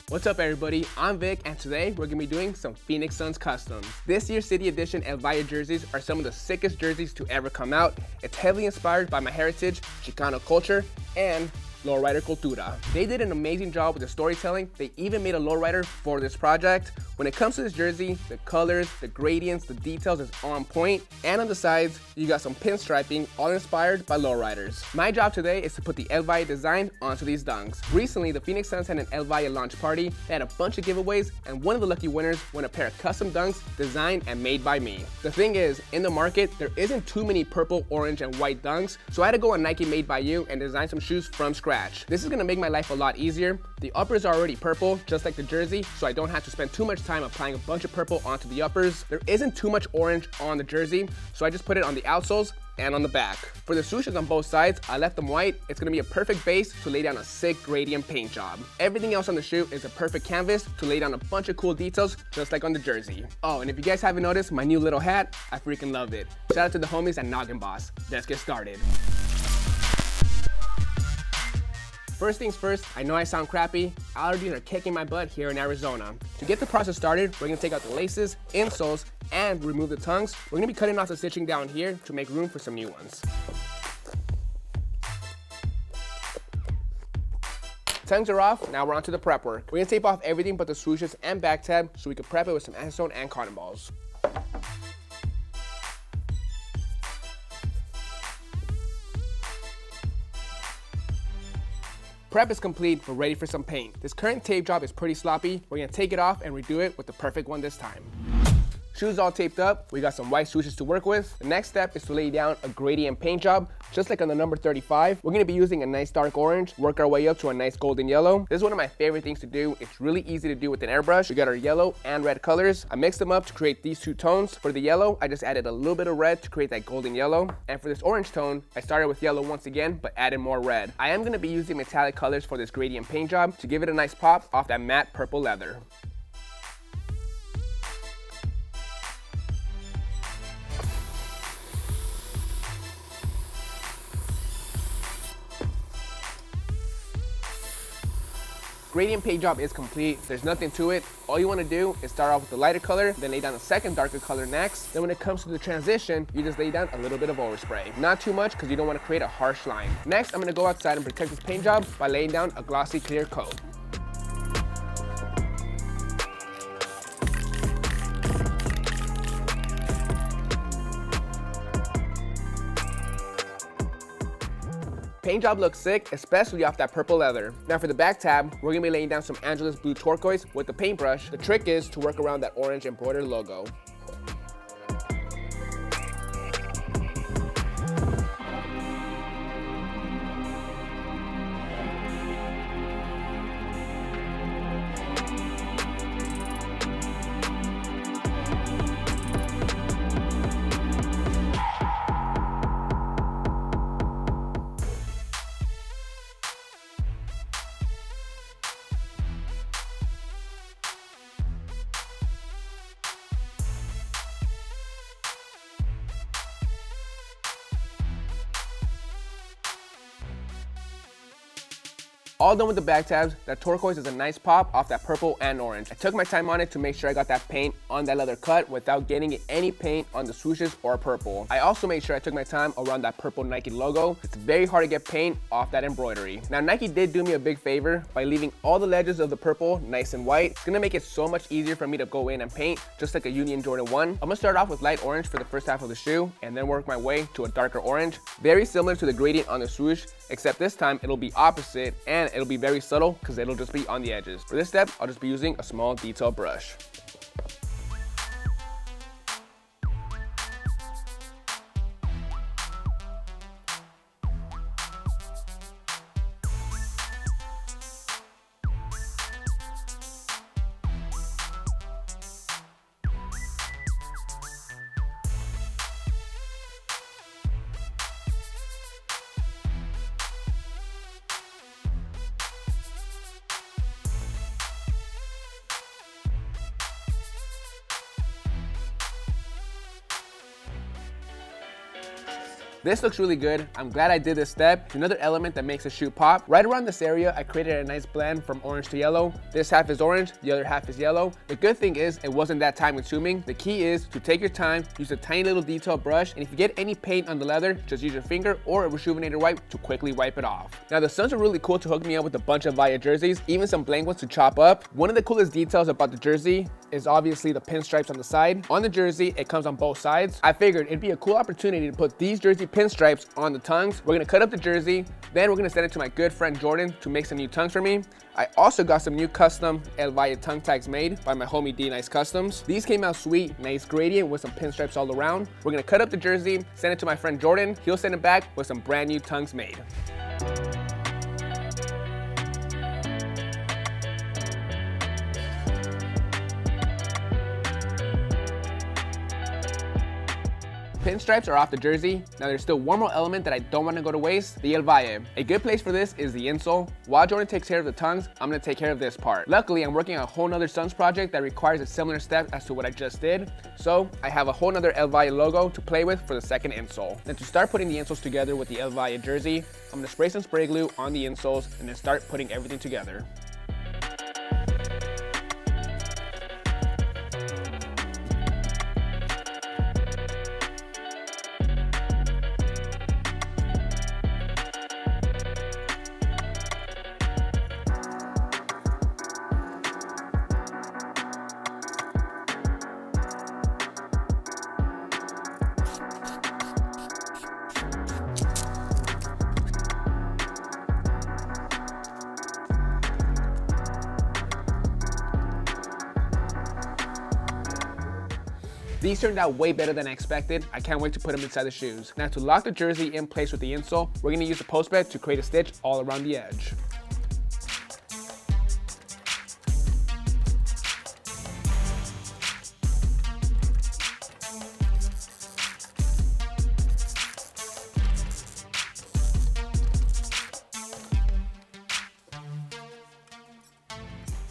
What's up everybody, I'm Vic and today we're going to be doing some Phoenix Suns customs. This year's City Edition Valle jerseys are some of the sickest jerseys to ever come out. It's heavily inspired by my heritage, Chicano culture, and lowrider cultura. They did an amazing job with the storytelling. They even made a lowrider for this project. When it comes to this jersey, the colors, the gradients, the details is on point. And on the sides, you got some pinstriping, all inspired by lowriders. My job today is to put the Valle design onto these dunks. Recently, the Phoenix Suns had an Valle launch party. They had a bunch of giveaways, and one of the lucky winners won a pair of custom dunks designed and made by me. The thing is, in the market, there isn't too many purple, orange, and white dunks, so I had to go on Nike Made By You and design some shoes from scratch. This is gonna make my life a lot easier. The uppers are already purple, just like the jersey, so I don't have to spend too much time applying a bunch of purple onto the uppers. There isn't too much orange on the jersey, so I just put it on the outsoles and on the back. For the swooshes on both sides, I left them white. It's gonna be a perfect base to lay down a sick gradient paint job. Everything else on the shoe is a perfect canvas to lay down a bunch of cool details, just like on the jersey. Oh, and if you guys haven't noticed, my new little hat, I freaking love it. Shout out to the homies at Noggin Boss. Let's get started. First things first, I know I sound crappy. Allergies are kicking my butt here in Arizona. To get the process started, we're gonna take out the laces, insoles, and remove the tongues. We're gonna be cutting off the stitching down here to make room for some new ones. Tongues are off, now we're on to the prep work. We're gonna tape off everything but the swooshes and back tab so we can prep it with some acetone and cotton balls. Prep is complete, we're ready for some paint. This current tape job is pretty sloppy. We're gonna take it off and redo it with the perfect one this time. Shoes all taped up, we got some white swooshes to work with. The next step is to lay down a gradient paint job, just like on the number 35. We're gonna be using a nice dark orange, work our way up to a nice golden yellow. This is one of my favorite things to do. It's really easy to do with an airbrush. We got our yellow and red colors. I mixed them up to create these two tones. For the yellow, I just added a little bit of red to create that golden yellow. And for this orange tone, I started with yellow once again, but added more red. I am gonna be using metallic colors for this gradient paint job to give it a nice pop off that matte purple leather. Gradient paint job is complete. There's nothing to it. All you want to do is start off with the lighter color, then lay down the second darker color next. Then when it comes to the transition, you just lay down a little bit of overspray. Not too much because you don't want to create a harsh line. Next, I'm going to go outside and protect this paint job by laying down a glossy clear coat. Paint job looks sick, especially off that purple leather. Now for the back tab, we're gonna be laying down some Angelus blue turquoise with the paintbrush. The trick is to work around that orange embroidered logo. All done with the back tabs. That turquoise is a nice pop off that purple and orange. I took my time on it to make sure I got that paint on that leather cut without getting any paint on the swooshes or purple. I also made sure I took my time around that purple Nike logo. It's very hard to get paint off that embroidery. Now Nike did do me a big favor by leaving all the ledges of the purple nice and white. It's gonna make it so much easier for me to go in and paint, just like a Union Jordan 1. I'm gonna start off with light orange for the first half of the shoe and then work my way to a darker orange. Very similar to the gradient on the swoosh, except this time it'll be opposite and it'll be very subtle because it'll just be on the edges. For this step, I'll just be using a small detail brush. This looks really good. I'm glad I did this step. Another element that makes the shoe pop. Right around this area, I created a nice blend from orange to yellow. This half is orange, the other half is yellow. The good thing is it wasn't that time consuming. The key is to take your time, use a tiny little detail brush, and if you get any paint on the leather, just use your finger or a rejuvenator wipe to quickly wipe it off. Now the Suns are really cool to hook me up with a bunch of Valle jerseys, even some blank ones to chop up. One of the coolest details about the jersey is obviously the pinstripes on the side. On the jersey, it comes on both sides. I figured it'd be a cool opportunity to put these jersey pinstripes on the tongues. We're gonna cut up the jersey, then we're gonna send it to my good friend Jordan to make some new tongues for me. I also got some new custom El Valle tongue tags made by my homie D Nice Customs. These came out sweet, nice gradient with some pinstripes all around. We're gonna cut up the jersey, send it to my friend Jordan. He'll send it back with some brand new tongues made. Pinstripes are off the jersey. Now there's still one more element that I don't want to go to waste, the El Valle. A good place for this is the insole. While Jordan takes care of the tongues, I'm going to take care of this part. Luckily, I'm working on a whole nother Suns project that requires a similar step as to what I just did. So I have a whole nother El Valle logo to play with for the second insole. Then to start putting the insoles together with the El Valle jersey, I'm going to spray some spray glue on the insoles and then start putting everything together. These turned out way better than I expected. I can't wait to put them inside the shoes. Now to lock the jersey in place with the insole, we're gonna use the post bed to create a stitch all around the edge.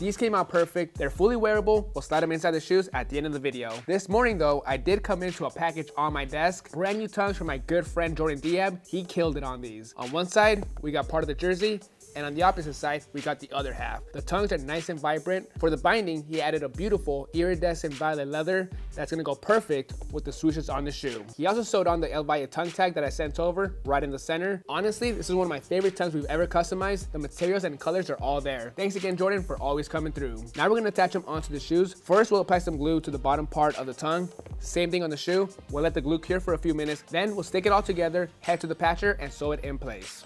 These came out perfect. They're fully wearable. We'll slide them inside the shoes at the end of the video. This morning though, I did come into a package on my desk. Brand new tongues from my good friend Jordan Diab. He killed it on these. On one side, we got part of the jersey, and on the opposite side, we got the other half. The tongues are nice and vibrant. For the binding, he added a beautiful iridescent violet leather that's gonna go perfect with the swooshes on the shoe. He also sewed on the El Valle tongue tag that I sent over right in the center. Honestly, this is one of my favorite tongues we've ever customized. The materials and colors are all there. Thanks again, Jordan, for always coming through. Now we're gonna attach them onto the shoes. First, we'll apply some glue to the bottom part of the tongue. Same thing on the shoe. We'll let the glue cure for a few minutes. Then we'll stick it all together, head to the patcher, and sew it in place.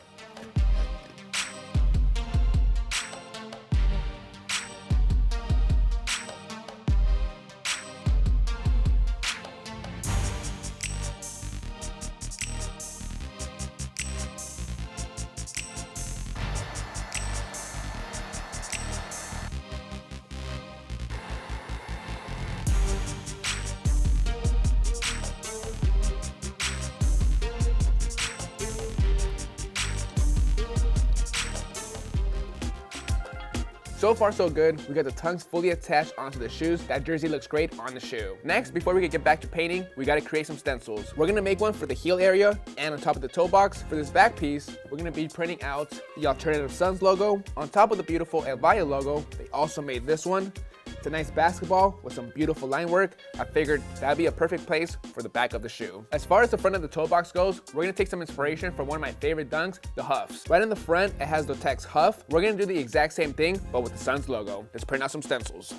So far so good. We got the tongues fully attached onto the shoes. That jersey looks great on the shoe. Next, before we can get back to painting, we gotta create some stencils. We're gonna make one for the heel area and on top of the toe box. For this back piece, we're gonna be printing out the Alternative Suns logo. On top of the beautiful El Valle logo, they also made this one. It's a nice basketball with some beautiful line work. I figured that'd be a perfect place for the back of the shoe. As far as the front of the toe box goes, we're gonna take some inspiration from one of my favorite dunks, the Huffs. Right in the front, it has the text Huff. We're gonna do the exact same thing, but with the Suns logo. Let's print out some stencils.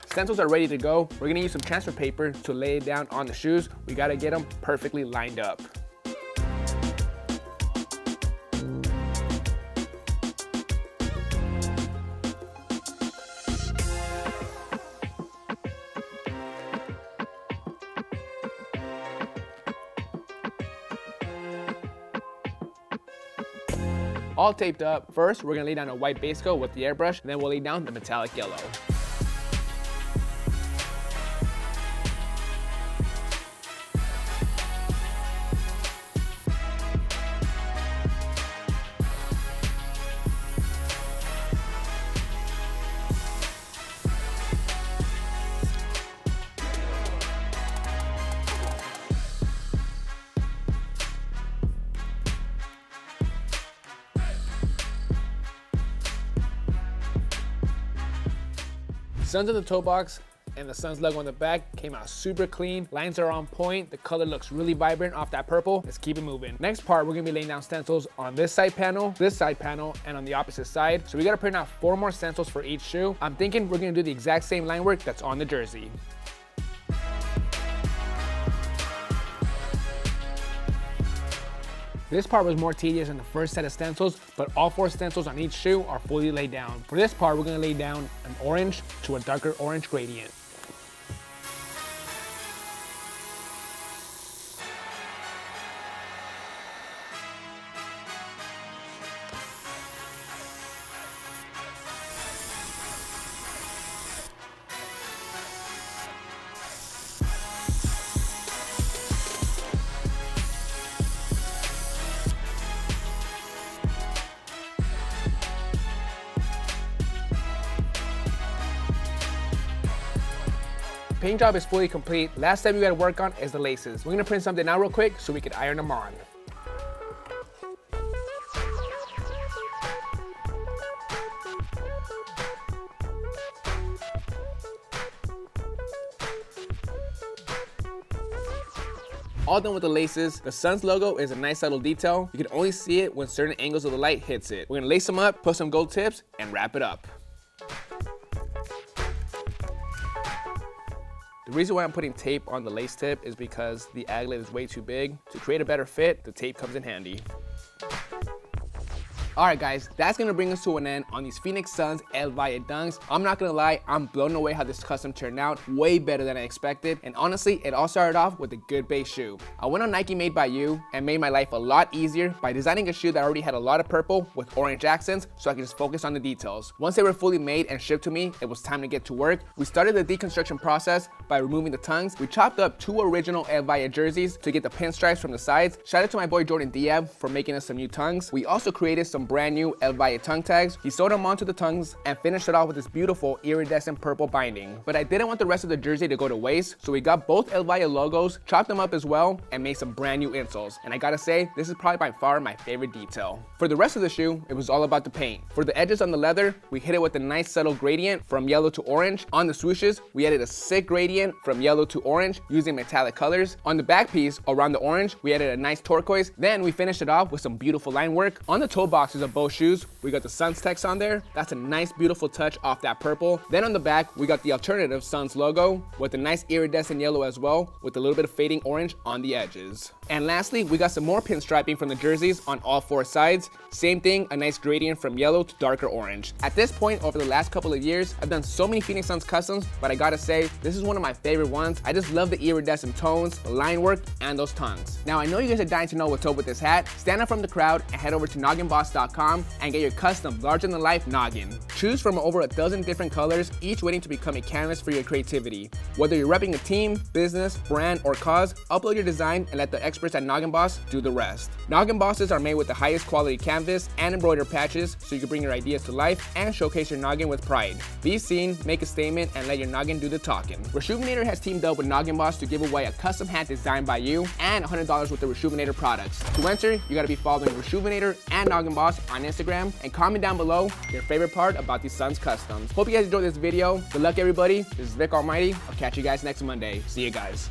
Stencils are ready to go. We're gonna use some transfer paper to lay it down on the shoes. We gotta get them perfectly lined up. All taped up. First, we're gonna lay down a white base coat with the airbrush, and then we'll lay down the metallic yellow. Suns in the toe box and the Suns logo on the back came out super clean. Lines are on point. The color looks really vibrant off that purple. Let's keep it moving. Next part, we're gonna be laying down stencils on this side panel, and on the opposite side. So we gotta print out 4 more stencils for each shoe. I'm thinking we're gonna do the exact same line work that's on the jersey. This part was more tedious than the first set of stencils, but all 4 stencils on each shoe are fully laid down. For this part, we're gonna lay down an orange to a darker orange gradient. Paint job is fully complete. Last step we gotta work on is the laces. We're gonna print something out real quick so we can iron them on. All done with the laces. The Suns logo is a nice subtle detail. You can only see it when certain angles of the light hits it. We're gonna lace them up, put some gold tips, and wrap it up. The reason why I'm putting tape on the lace tip is because the aglet is way too big. To create a better fit, the tape comes in handy. Alright guys, that's gonna bring us to an end on these Phoenix Suns El Valle dunks. I'm not gonna lie, I'm blown away how this custom turned out, way better than I expected. And honestly, it all started off with a good base shoe. I went on Nike Made by You and made my life a lot easier by designing a shoe that already had a lot of purple with orange accents so I could just focus on the details. Once they were fully made and shipped to me, it was time to get to work. We started the deconstruction process by removing the tongues. We chopped up 2 original El Valle jerseys to get the pinstripes from the sides. Shout out to my boy Jordan Diab for making us some new tongues. We also created some brand new El Valle tongue tags. He sewed them onto the tongues and finished it off with this beautiful iridescent purple binding. But I didn't want the rest of the jersey to go to waste, so we got both El Valle logos, chopped them up as well, and made some brand new insoles. And I gotta say, this is probably by far my favorite detail. For the rest of the shoe, it was all about the paint. For the edges on the leather, we hit it with a nice subtle gradient from yellow to orange. On the swooshes, we added a sick gradient from yellow to orange using metallic colors. On the back piece, around the orange, we added a nice turquoise. Then we finished it off with some beautiful line work. On the toe boxes of both shoes, we got the Suns text on there. That's a nice beautiful touch off that purple. Then on the back, we got the alternative Suns logo with a nice iridescent yellow as well, with a little bit of fading orange on the edges. And lastly, we got some more pinstriping from the jerseys on all 4 sides. Same thing, a nice gradient from yellow to darker orange. At this point, over the last couple of years, I've done so many Phoenix Suns customs, but I gotta say, this is one of my favorite ones. I just love the iridescent tones, the line work, and those tongues. Now, I know you guys are dying to know what's up with this hat. Stand up from the crowd and head over to nogginboss.com and get your custom larger-than-life noggin. Choose from over a dozen different colors, each waiting to become a canvas for your creativity. Whether you're repping a team, business, brand, or cause, upload your design and let the experts at Noggin Boss do the rest. Noggin Bosses are made with the highest quality canvas and embroidered patches so you can bring your ideas to life and showcase your noggin with pride. Be seen, make a statement, and let your noggin do the talking. Reshoevn8r has teamed up with Noggin Boss to give away a custom hat designed by you and $100 worth of Reshoevn8r products. To enter, you gotta be following Reshoevn8r and Noggin Boss on Instagram and comment down below your favorite part about these Suns customs. Hope you guys enjoyed this video. Good luck everybody. This is Vic Almighty. I'll catch you guys next Monday. See you guys.